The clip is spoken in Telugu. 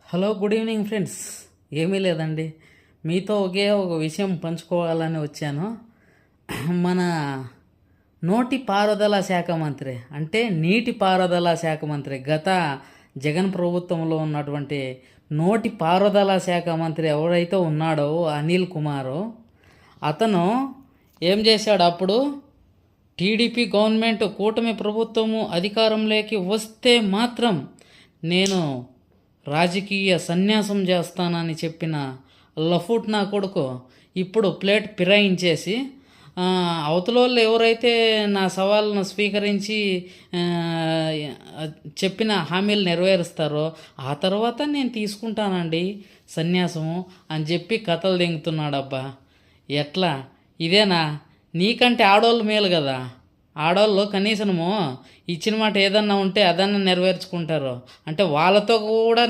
Hello, good evening friends. ఏమీ లేదండి, మీతో ఒకే ఒక విషయం పంచుకోవాలని వచ్చాను. మన నోటి పారుదల శాఖ మంత్రి, అంటే నీటి పారుదల శాఖ మంత్రి, గత జగన్ ప్రభుత్వంలో ఉన్నటువంటి నోటి పారుదల శాఖ మంత్రి ఎవరైతే ఉన్నాడో అనిల్ కుమారు, అతను ఏం చేశాడు అప్పుడు? టీడీపీ గవర్నమెంట్, కూటమి ప్రభుత్వము అధికారంలోకి వస్తే మాత్రం నేను రాజకీయ సన్యాసం చేస్తానని చెప్పిన లఫూట్ నా కొడుకు ఇప్పుడు ప్లేట్ ఫిరాయించేసి, అవతలోళ్ళు ఎవరైతే నా సవాళ్ళను స్వీకరించి చెప్పిన హామీలు నెరవేరుస్తారో ఆ తర్వాత నేను తీసుకుంటానండి సన్యాసము అని చెప్పి కథలు దింగుతున్నాడబ్బా. ఎట్లా? ఇదేనా? నీకంటే ఆడవాళ్ళు మేలు కదా. ఆడవాళ్ళు కనీసము ఇచ్చిన మాట ఏదన్నా ఉంటే అదన్నా నెరవేర్చుకుంటారు. అంటే వాళ్ళతో కూడా